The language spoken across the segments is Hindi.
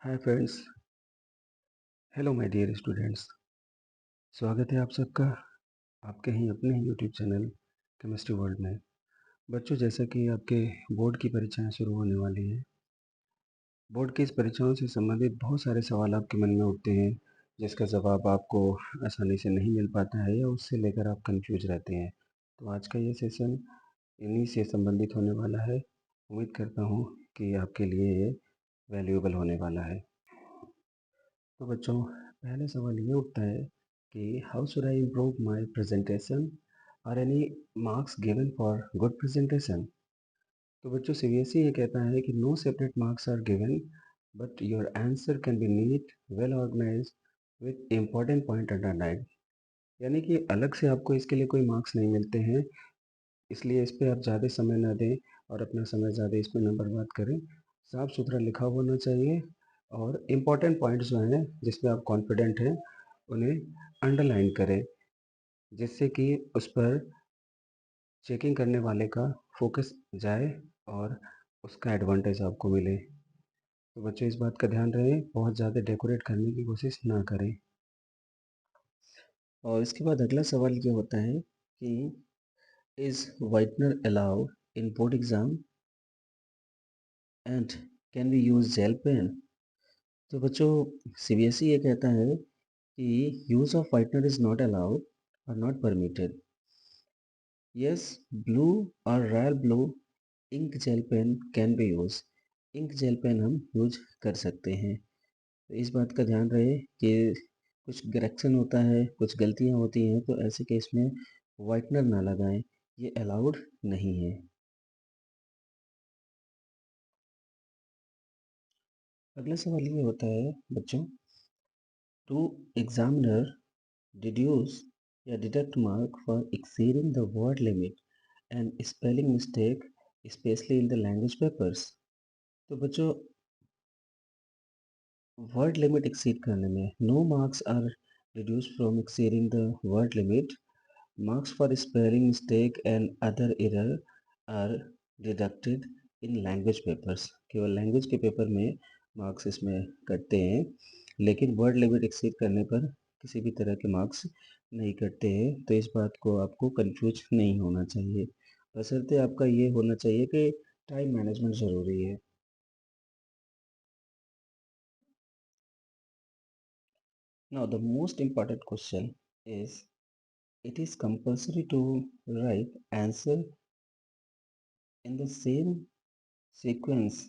Hi friends, hello my dear students. स्वागत है आप सबका आपके ही अपने ही यूट्यूब चैनल केमिस्ट्री वर्ल्ड में। बच्चों, जैसा कि आपके बोर्ड की परीक्षाएं शुरू होने वाली हैं, बोर्ड की इस परीक्षाओं से संबंधित बहुत सारे सवाल आपके मन में उठते हैं जिसका जवाब आपको आसानी से नहीं मिल पाता है या उससे लेकर आप कंफ्यूज रहते हैं। तो आज का ये सेशन इन्हीं से संबंधित होने वाला है। उम्मीद करता हूँ कि आपके लिए ये वैल्यूएबल होने वाला है। तो बच्चों, पहले सवाल ये उठता है कि how should I improve my presentation और any marks given for good presentation. तो बच्चों, सीबीएसई ये कहता है कि no separate marks are given but your answer can be neat well organise with important point underline. यानी कि अलग से आपको इसके लिए कोई मार्क्स नहीं मिलते हैं, इसलिए इस पर आप ज़्यादा समय ना दें और अपना समय ज़्यादा इस पर ना बर्बाद करें। साफ सुथरा लिखा होना चाहिए और इम्पॉर्टेंट पॉइंट्स जो हैं जिसमें आप कॉन्फिडेंट हैं उन्हें अंडरलाइन करें, जिससे कि उस पर चेकिंग करने वाले का फोकस जाए और उसका एडवांटेज आपको मिले। तो बच्चों, इस बात का ध्यान रहे, बहुत ज़्यादा डेकोरेट करने की कोशिश ना करें। और इसके बाद अगला सवाल ये होता है कि is whitener allowed in board exam and can we use gel pen. तो बच्चों, सीबीएसई ये कहता है कि use of whitener is not allowed और नॉट परमिटेड। यस, ब्लू और royal blue ink gel pen can be use. Ink gel pen हम यूज कर सकते हैं। तो इस बात का ध्यान रहे कि कुछ करेक्शन होता है, कुछ गलतियां होती हैं, तो ऐसे केस में वाइटनर ना लगाएं, ये अलाउड नहीं है। अगला सवाल ये होता है बच्चों, टू एग्जामिनर डिड्यूस या deduct mark for exceeding the word limit and spelling mistake especially in the language papers। तो बच्चों, वर्ड लिमिट एक्सीड करने में no marks are reduce from exceeding the word limit. Marks for spelling mistake and other error are deducted in language papers. केवल लैंग्वेज के पेपर में मार्क्स इसमें कटते हैं, लेकिन वर्ड लिमिट एक्सीड करने पर किसी भी तरह के मार्क्स नहीं कटते हैं। तो इस बात को आपको कंफ्यूज नहीं होना चाहिए, बशर्ते आपका ये होना चाहिए कि टाइम मैनेजमेंट ज़रूरी है। Now the most important question is, it is compulsory to write answer in the same sequence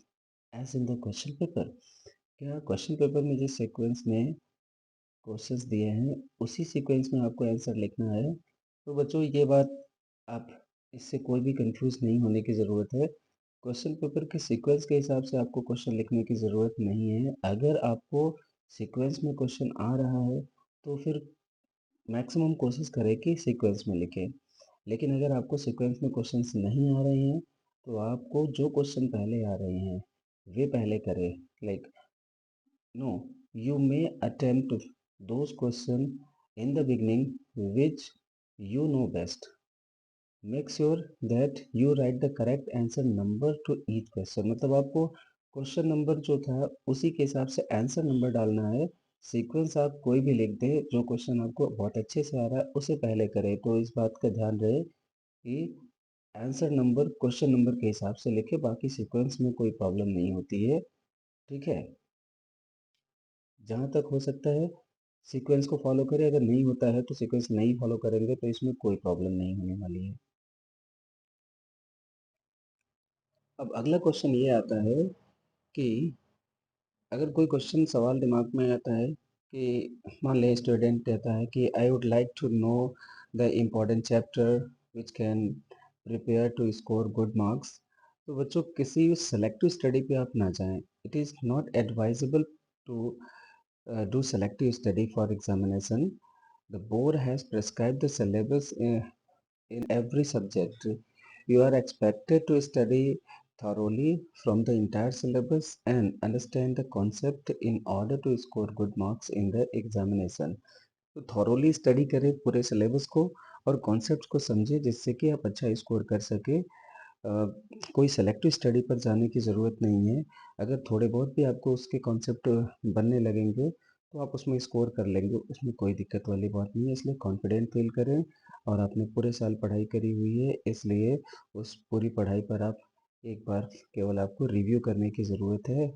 as in the question paper। क्या क्वेश्चन पेपर में जिस सीक्वेंस में क्वेश्चंस दिए हैं उसी सीक्वेंस में आपको आंसर लिखना है। तो बच्चों, ये बात आप इससे कोई भी कंफ्यूज नहीं होने की ज़रूरत है। क्वेश्चन पेपर के सीक्वेंस के हिसाब से आपको क्वेश्चन लिखने की ज़रूरत नहीं है। अगर आपको सीक्वेंस में क्वेश्चन आ रहा है तो फिर मैक्सिमम कोशिश करें कि सीक्वेंस में लिखें। लेकिन अगर आपको सीक्वेंस में क्वेश्चंस नहीं आ रहे हैं तो आपको जो क्वेश्चन पहले आ रहे हैं वे पहले करें। Like no, you may attempt those question in the beginning which you know best। Make sure that you write the correct answer number to each question। मतलब आपको क्वेश्चन नंबर जो था उसी के हिसाब से आंसर नंबर डालना है। सीक्वेंस आप कोई भी लिख दें, जो क्वेश्चन आपको बहुत अच्छे से आ रहा है उसे पहले करें। तो इस बात का ध्यान रहे कि आंसर नंबर क्वेश्चन नंबर के हिसाब से लिखें, बाकी सीक्वेंस में कोई प्रॉब्लम नहीं होती है। ठीक है, जहाँ तक हो सकता है सीक्वेंस को फॉलो करें। अगर नहीं होता है तो सीक्वेंस नहीं फॉलो करेंगे तो इसमें कोई प्रॉब्लम नहीं होने वाली है। अब अगला क्वेश्चन ये आता है कि अगर कोई क्वेश्चन सवाल दिमाग में आता है कि मान लें स्टूडेंट कहता है कि I would like to know the important chapter which can prepare to score good marks. तो बच्चों, किसी सेलेक्टिव स्टडी पे आप ना जाएं। It is not advisable to do selective study for examination। The board has prescribed the syllabus in every subject। You are expected to study thoroughly from the entire syllabus and understand the concept in order to score good marks in the examination। तो thoroughly study करें पूरे syllabus को और concepts को समझें, जिससे कि आप अच्छा स्कोर कर सके कोई सेलेक्टिव स्टडी पर जाने की ज़रूरत नहीं है। अगर थोड़े बहुत भी आपको उसके कॉन्सेप्ट बनने लगेंगे, तो आप उसमें स्कोर कर लेंगे, उसमें कोई दिक्कत वाली बात नहीं है। इसलिए कॉन्फिडेंट फ़ील करें और आपने पूरे साल पढ़ाई करी हुई है, इसलिए उस पूरी पढ़ाई पर आप एक बार केवल आपको रिव्यू करने की ज़रूरत है,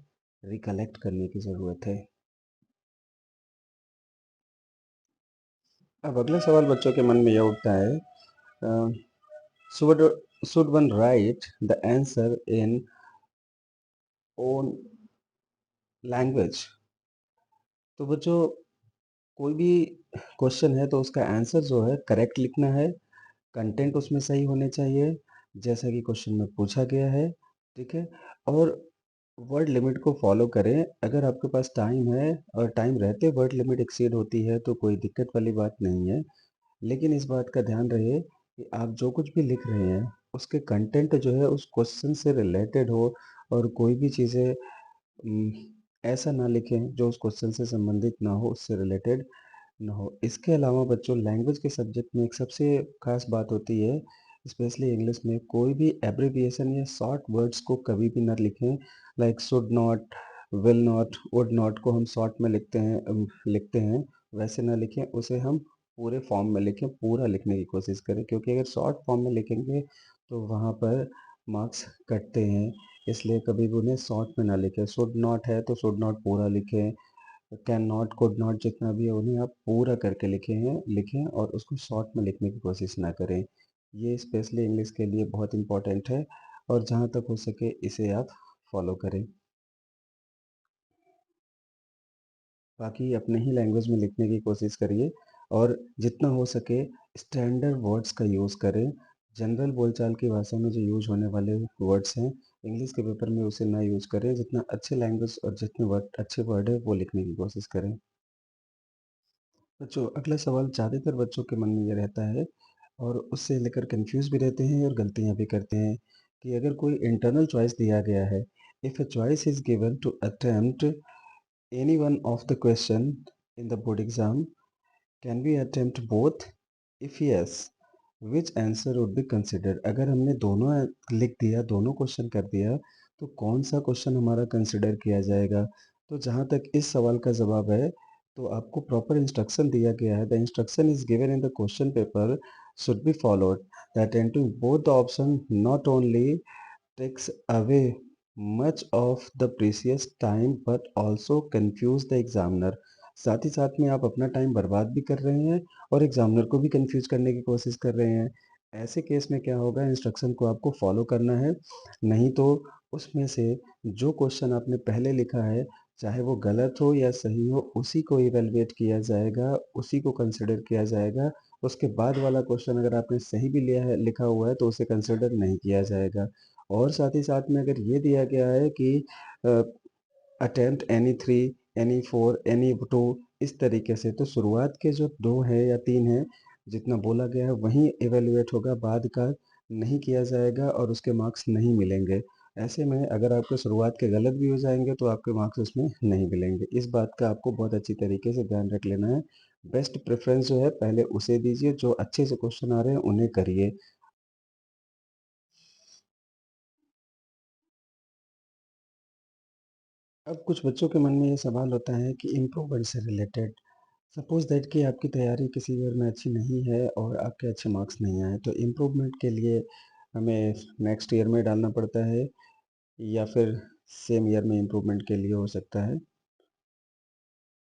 रिकलेक्ट करने की ज़रूरत है। अब अगला सवाल बच्चों के मन में ये उठता है, should should one right the answer in own language? तो बच्चों, कोई भी क्वेश्चन है तो उसका आंसर जो है करेक्ट लिखना है, कंटेंट उसमें सही होने चाहिए, जैसा कि क्वेश्चन में पूछा गया है, ठीक है? और वर्ड लिमिट को फॉलो करें। अगर आपके पास टाइम है और टाइम रहते वर्ड लिमिट एक्सीड होती है तो कोई दिक्कत वाली बात नहीं है। लेकिन इस बात का ध्यान रहे कि आप जो कुछ भी लिख रहे हैं, उसके कंटेंट जो है उस क्वेश्चन से रिलेटेड हो और कोई भी चीज़ें उम, ऐसा ना लिखें जो उस क्वेश्चन से संबंधित ना हो, उससे रिलेटेड ना हो। इसके अलावा बच्चों, लैंग्वेज के सब्जेक्ट में एक सबसे ख़ास बात होती है, स्पेशली इंग्लिश में, कोई भी एब्रिविएशन या शॉर्ट वर्ड्स को कभी भी ना लिखें। Like should not, will not, would not को हम शॉर्ट में लिखते हैं, वैसे ना लिखें, उसे हम पूरे फॉर्म में लिखें, पूरा लिखने की कोशिश करें, क्योंकि अगर शॉर्ट फॉर्म में लिखेंगे तो वहाँ पर मार्क्स कटते हैं। इसलिए कभी भी उन्हें शॉर्ट में ना लिखें। शुड नॉट है तो शुड नॉट पूरा लिखें, कैन नॉट, कुड नॉट जितना भी है उन्हें आप पूरा करके लिखें और उसको शॉर्ट में लिखने की कोशिश ना करें। ये स्पेशली इंग्लिश के लिए बहुत इम्पोर्टेंट है और जहाँ तक हो सके इसे आप फॉलो करें। बाकी अपने ही लैंग्वेज में लिखने की कोशिश करिए और जितना हो सके स्टैंडर्ड वर्ड्स का यूज़ करें। जनरल बोलचाल की भाषा में जो यूज़ होने वाले वर्ड्स हैं, इंग्लिश के पेपर में उसे ना यूज़ करें। जितना अच्छे लैंग्वेज और जितने वर्ड अच्छे वर्ड है वो लिखने की कोशिश करें। बच्चों, अगला सवाल ज़्यादातर बच्चों के मन में ये रहता है और उससे लेकर कंफ्यूज भी रहते हैं और गलतियाँ भी करते हैं कि अगर कोई इंटरनल चॉइस दिया गया है, if a choice is given to attempt any one of the question in the board exam, can we attempt both? If yes, which answer would be considered? अगर हमने दोनों लिख दिया, दोनों क्वेश्चन कर दिया, तो कौन सा क्वेश्चन हमारा कंसिडर किया जाएगा? तो जहाँ तक इस सवाल का जवाब है, तो आपको प्रॉपर इंस्ट्रक्शन दिया गया है। The instruction is given in the question paper should be followed. The attempting both the epsilon naught only takes away much of the precious time but also confuse the examiner। साथ ही साथ में आप अपना टाइम बर्बाद भी कर रहे हैं और एग्जामिनर को भी कंफ्यूज करने की कोशिश कर रहे हैं। ऐसे केस में क्या होगा, इंस्ट्रक्शन को आपको फॉलो करना है, नहीं तो उसमें से जो क्वेश्चन आपने पहले लिखा है, चाहे वो गलत हो या सही हो, उसी को इवेलुएट किया जाएगा, उसी को कंसिडर किया जाएगा। उसके बाद वाला क्वेश्चन अगर आपने सही भी लिया है, लिखा हुआ है, तो उसे कंसिडर नहीं किया जाएगा। और साथ ही साथ में अगर ये दिया गया है कि attempt any three, any four, any two, इस तरीके से, तो शुरुआत के जो दो हैं या तीन हैं, जितना बोला गया है वहीं इवेलुएट होगा, बाद का नहीं किया जाएगा और उसके मार्क्स नहीं मिलेंगे। ऐसे में अगर आपके शुरुआत के गलत भी हो जाएंगे तो आपके मार्क्स उसमें नहीं मिलेंगे। इस बात का आपको बहुत अच्छी तरीके से ध्यान रख लेना है। बेस्ट प्रेफरेंस जो है पहले उसे दीजिए, जो अच्छे से क्वेश्चन आ रहे हैं उन्हें करिए। अब कुछ बच्चों के मन में ये सवाल होता है कि इम्प्रूवमेंट से रिलेटेड, सपोज दैट कि आपकी तैयारी किसी ईयर में अच्छी नहीं है और आपके अच्छे मार्क्स नहीं आए, तो इम्प्रूवमेंट के लिए हमें नेक्स्ट ईयर में डालना पड़ता है या फिर सेम ईयर में इम्प्रूवमेंट के लिए हो सकता है।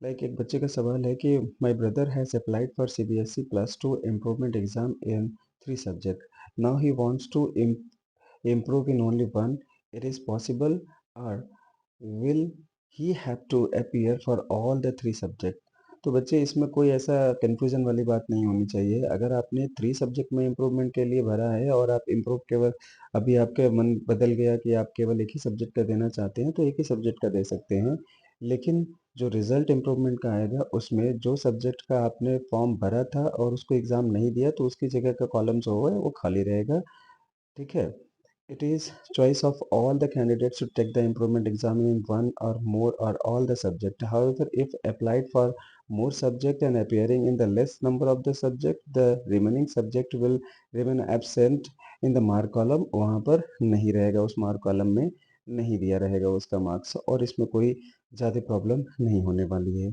लाइक एक बच्चे का सवाल है कि my brother has applied for CBSE plus two improvement exam in three subject, now he wants to improve in only one, it is possible, or will he have to appear for all the three subject? तो बच्चे, इसमें कोई ऐसा कंफ्यूजन वाली बात नहीं होनी चाहिए। अगर आपने थ्री सब्जेक्ट में इम्प्रूवमेंट के लिए भरा है और आप इम्प्रूव केवल, अभी आपका मन बदल गया कि आप केवल एक ही सब्जेक्ट का देना चाहते हैं, तो एक ही सब्जेक्ट का दे सकते हैं। लेकिन जो रिजल्ट इम्प्रूवमेंट का आएगा उसमें जो सब्जेक्ट का आपने फॉर्म भरा था और उसको एग्ज़ाम नहीं दिया, तो उसकी जगह का कॉलम जो है वो खाली रहेगा, ठीक है? It is choice of all the candidates to take the improvement exam in one or more or all the subject. However, if applied for more subject and appearing in the less number of the subject, the remaining subject will remain absent in the mark column वहाँ पर नहीं रहेगा, उस मार्क कॉलम में नहीं दिया रहेगा उसका मार्क्स, और इसमें कोई ज़्यादा प्रॉब्लम नहीं होने वाली है।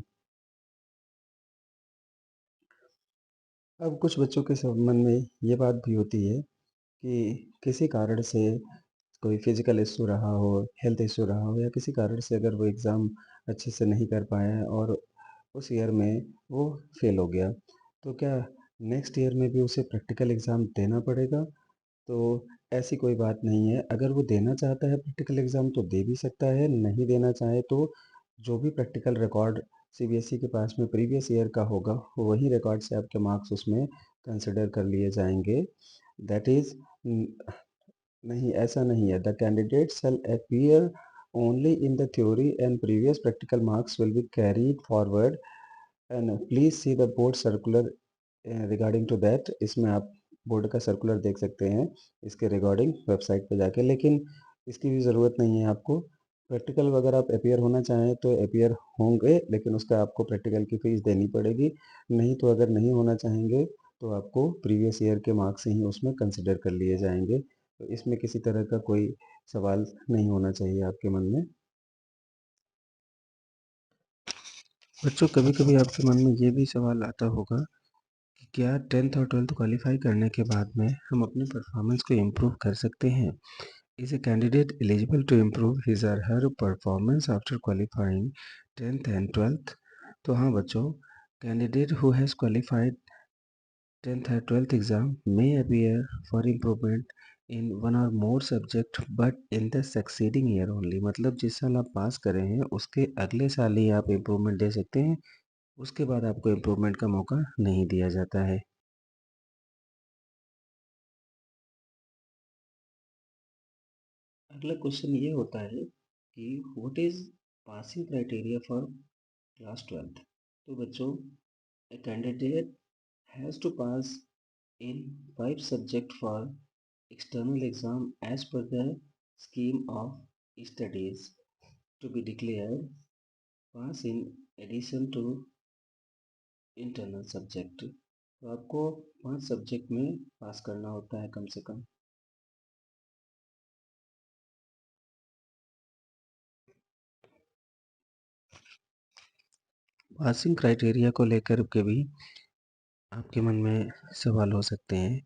अब कुछ बच्चों के मन में ये बात भी होती है कि किसी कारण से कोई फिजिकल इशू रहा हो, हेल्थ इशू रहा हो, या किसी कारण से अगर वो एग्ज़ाम अच्छे से नहीं कर पाया है और उस ईयर में वो फेल हो गया, तो क्या नेक्स्ट ईयर में भी उसे प्रैक्टिकल एग्ज़ाम देना पड़ेगा? तो ऐसी कोई बात नहीं है। अगर वो देना चाहता है प्रैक्टिकल एग्ज़ाम तो दे भी सकता है, नहीं देना चाहे तो जो भी प्रैक्टिकल रिकॉर्ड सीबीएसई के पास में प्रीवियस ईयर का होगा, वही रिकॉर्ड से आपके मार्क्स उसमें कंसिडर कर लिए जाएंगे। दैट इज़ नहीं, ऐसा नहीं है। The candidate shall appear only in the theory and previous practical marks will be carried forward and please see the board circular regarding to that. इसमें आप बोर्ड का सर्कुलर देख सकते हैं इसके रिगार्डिंग वेबसाइट पे जाके, लेकिन इसकी भी ज़रूरत नहीं है आपको। प्रैक्टिकल अगर आप अपियर होना चाहें तो अपियर होंगे, लेकिन उसका आपको प्रैक्टिकल की फ़ीस देनी पड़ेगी। नहीं तो अगर नहीं होना चाहेंगे तो आपको प्रीवियस ईयर के मार्क्स ही उसमें कंसिडर कर लिए जाएंगे। तो इसमें किसी तरह का कोई सवाल नहीं होना चाहिए आपके मन में। बच्चों, कभी कभी आपके मन में ये भी सवाल आता होगा कि क्या 10th और 12th क्वालिफाई करने के बाद में हम अपनी परफॉर्मेंस को इम्प्रूव कर सकते हैं? Is a candidate eligible to improve his or her performance after qualifying 10th and 12th? तो हाँ बच्चों, candidate who has qualified 10th or 12th exam may appear for improvement in one or more subject but in the succeeding year only। मतलब जिस साल आप पास करे हैं उसके अगले साल ही आप इम्प्रूवमेंट दे सकते हैं, उसके बाद आपको इम्प्रूवमेंट का मौका नहीं दिया जाता है। अगला क्वेश्चन ये होता है कि what is passing criteria for class 12th? तो बच्चों, a candidate has to pass in 5 subjects for external exam as per the scheme of studies to be declared pass in addition to internal subject। तो आपको 5 सब्जेक्ट में पास करना होता है कम से कम। पासिंग क्राइटेरिया को लेकर के भी आपके मन में सवाल हो सकते हैं,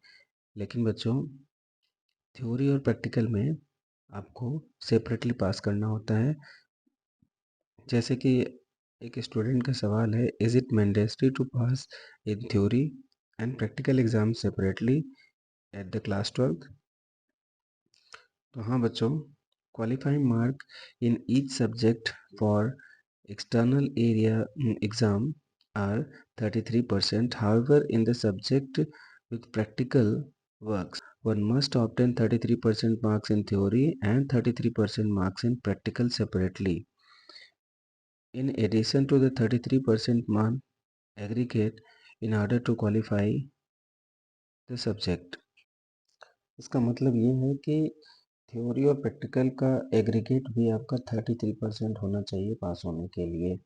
लेकिन बच्चों, थ्योरी और प्रैक्टिकल में आपको सेपरेटली पास करना होता है। जैसे कि एक स्टूडेंट का सवाल है, is it mandatory to pass in theory and practical exam separately at the class 12th? तो हाँ बच्चों, qualifying mark in each subject for external area exam are 33%. However, in the subject with practical works, one must obtain 33% marks in theory and 33% marks in practical separately. In addition to the 33% mark aggregate in order to qualify the subject। इसका मतलब ये है कि थ्योरी और प्रैक्टिकल का एग्रीगेट भी आपका 33% होना चाहिए पास होने के लिए।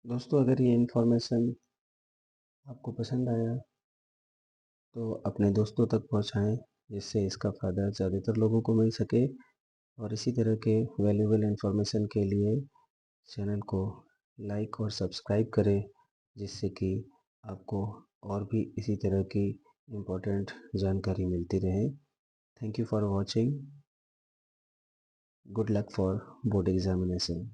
दोस्तों, अगर ये इन्फॉर्मेशन आपको पसंद आया तो अपने दोस्तों तक पहुंचाएं, जिससे इसका फ़ायदा ज़्यादातर लोगों को मिल सके। और इसी तरह के वैल्यूएबल इन्फॉर्मेशन के लिए चैनल को लाइक और सब्सक्राइब करें, जिससे कि आपको और भी इसी तरह की इम्पोर्टेंट जानकारी मिलती रहे। Thank you for watching. Good luck for board examination.